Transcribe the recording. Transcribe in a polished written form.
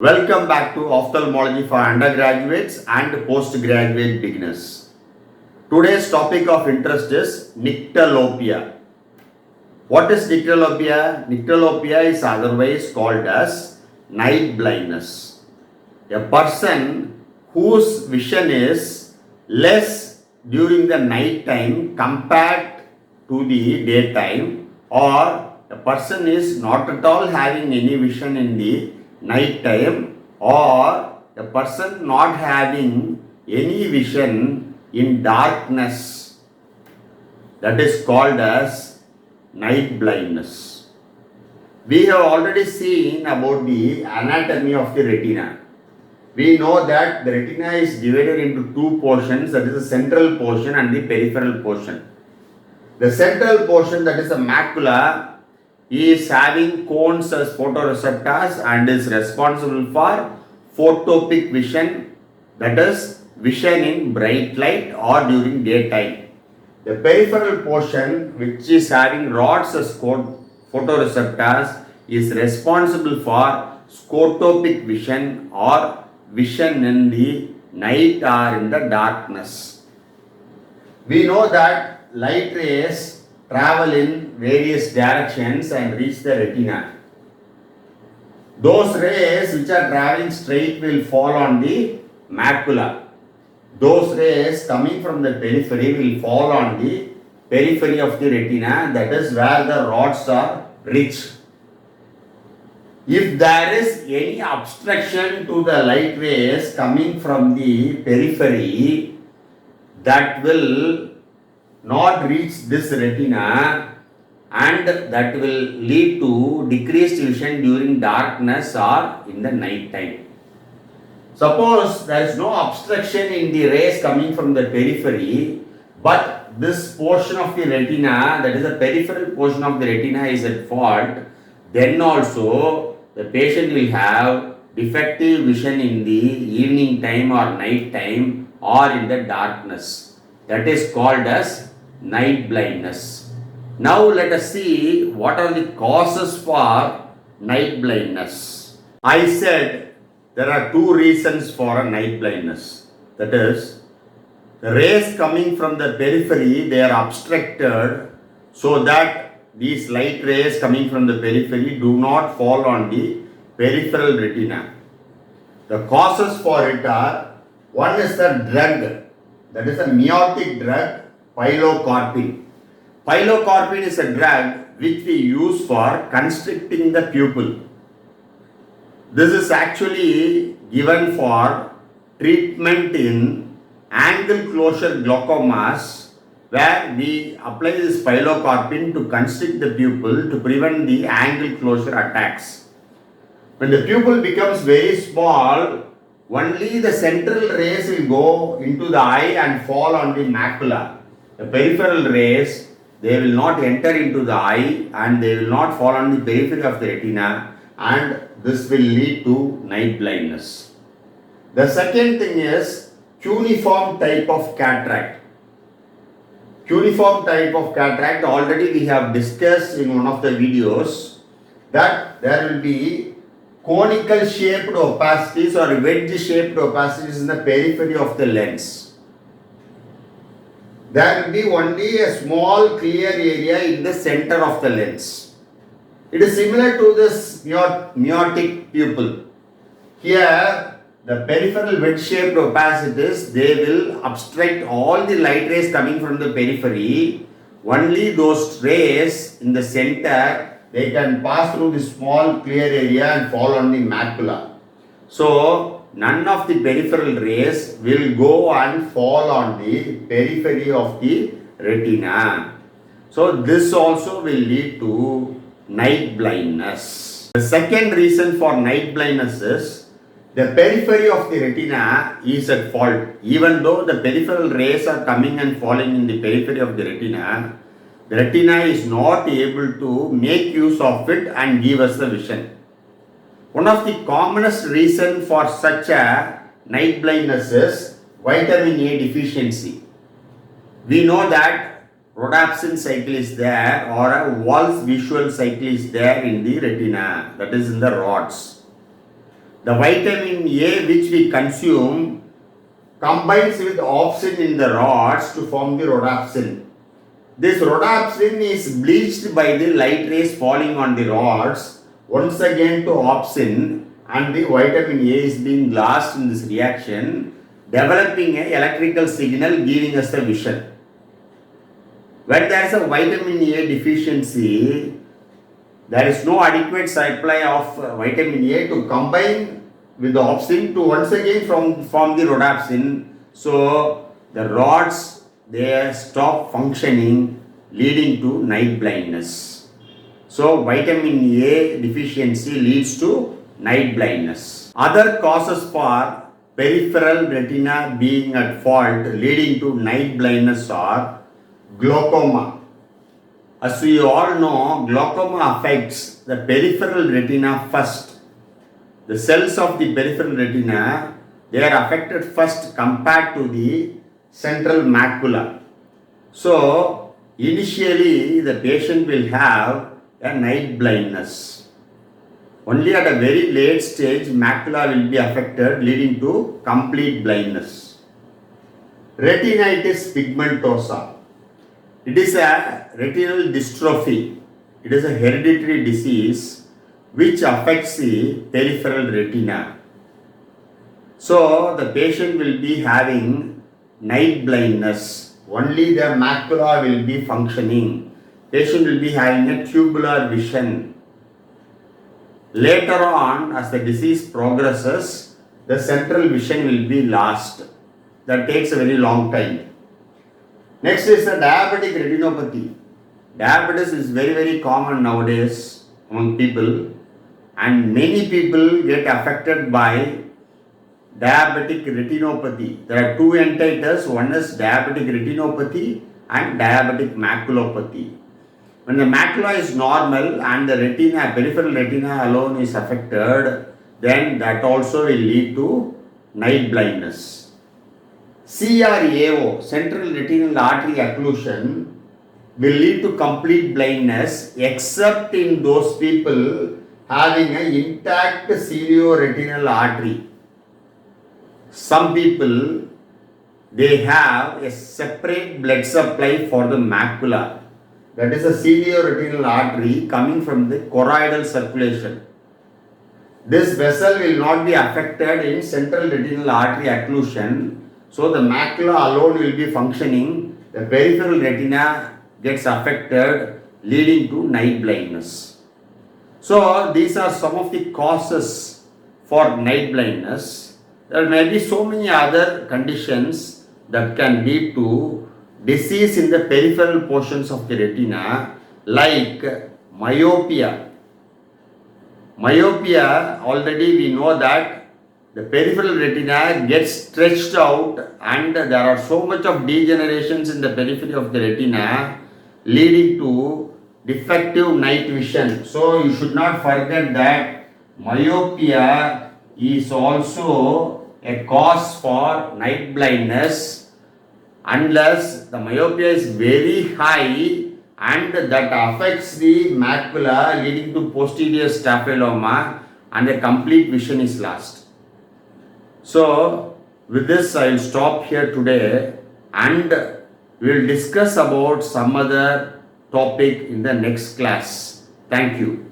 Welcome back to Ophthalmology for undergraduates and postgraduate beginners. Today's topic of interest is NYCTALOPIA. What is NYCTALOPIA? NYCTALOPIA is otherwise called as night blindness. A person whose vision is less during the night time compared to the daytime, or a person is not at all having any vision in the night time, or a person not having any vision in darkness, that is called as night blindness. We have already seen about the anatomy of the retina. We know that the retina is divided into two portions, that is the central portion and the peripheral portion. The central portion, that is the macula, is having cones as photoreceptors and is responsible for photopic vision, that is vision in bright light or during daytime. The peripheral portion, which is having rods as photoreceptors, is responsible for scotopic vision or vision in the night or in the darkness. We know that light rays travel in various directions and reach the retina. Those rays which are traveling straight will fall on the macula. Those rays coming from the periphery will fall on the periphery of the retina, that is where the rods are rich. If there is any obstruction to the light rays coming from the periphery, that will not reach this retina, and that will lead to decreased vision during darkness or in the night time. Suppose there is no obstruction in the rays coming from the periphery, but this portion of the retina, that is the peripheral portion of the retina, is at fault, then also the patient will have defective vision in the evening time or night time or in the darkness. That is called as night blindness. Now let us see what are the causes for night blindness. I said there are two reasons for a night blindness. That is, the rays coming from the periphery, they are obstructed so that these light rays coming from the periphery do not fall on the peripheral retina. The causes for it are, one is the drug, that is a miotic drug, pilocarpine. Pilocarpine is a drug which we use for constricting the pupil. This is actually given for treatment in angle closure glaucomas, where we apply this pilocarpine to constrict the pupil to prevent the angle closure attacks. When the pupil becomes very small, only the central rays will go into the eye and fall on the macula. The peripheral rays, they will not enter into the eye and they will not fall on the periphery of the retina, and this will lead to night blindness. The second thing is cuneiform type of cataract. Cuneiform type of cataract, already we have discussed in one of the videos that there will be conical shaped opacities or wedge shaped opacities in the periphery of the lens. There will be only a small clear area in the center of the lens. It is similar to this miotic pupil. Here, the peripheral wedge shaped opacities, they will obstruct all the light rays coming from the periphery. Only those rays in the center, they can pass through this small clear area and fall on the macula. So, none of the peripheral rays will go and fall on the periphery of the retina. So, this also will lead to night blindness. The second reason for night blindness is the periphery of the retina is at fault. Even though the peripheral rays are coming and falling in the periphery of the retina is not able to make use of it and give us the vision. One of the commonest reasons for such a night blindness is vitamin A deficiency. We know that rhodopsin cycle is there, or a Walsh visual cycle is there in the retina, that is in the rods. The vitamin A which we consume combines with opsin in the rods to form the rhodopsin. This rhodopsin is bleached by the light rays falling on the rods once again to opsin, and the vitamin A is being lost in this reaction, developing an electrical signal giving us the vision. When there is a vitamin A deficiency, there is no adequate supply of vitamin A to combine with the opsin to once again form the rhodopsin. So the rods, they stop functioning, leading to night blindness. So vitamin A deficiency leads to night blindness. Other causes for peripheral retina being at fault leading to night blindness are glaucoma. As we all know, glaucoma affects the peripheral retina first. The cells of the peripheral retina, they are affected first compared to the central macula. So, initially the patient will have a night blindness. Only at a very late stage, macula will be affected, leading to complete blindness. Retinitis pigmentosa. It is a retinal dystrophy. It is a hereditary disease which affects the peripheral retina. So, the patient will be having night blindness. Only the macula will be functioning. Patient will be having a tubular vision. Later on, as the disease progresses, the central vision will be lost. That takes a very long time. Next is the diabetic retinopathy. Diabetes is very common nowadays among people, and many people get affected by diabetic retinopathy. There are two entities. One is diabetic retinopathy and diabetic maculopathy. When the macula is normal and the retina, peripheral retina alone is affected, then that also will lead to night blindness. CRAO, central retinal artery occlusion, will lead to complete blindness except in those people having an intact cilioretinal artery. Some people, they have a separate blood supply for the macula. That is a cilioretinal artery coming from the choroidal circulation. This vessel will not be affected in central retinal artery occlusion. So the macula alone will be functioning. The peripheral retina gets affected, leading to night blindness. So these are some of the causes for night blindness. There may be so many other conditions that can lead to disease in the peripheral portions of the retina, like myopia. Myopia, already we know that the peripheral retina gets stretched out and there are so much of degenerations in the periphery of the retina, leading to defective night vision. So you should not forget that myopia is also a cause for night blindness unless the myopia is very high and that affects the macula, leading to posterior staphyloma, and the complete vision is lost. So with this I will stop here today, and we will discuss about some other topic in the next class. Thank you.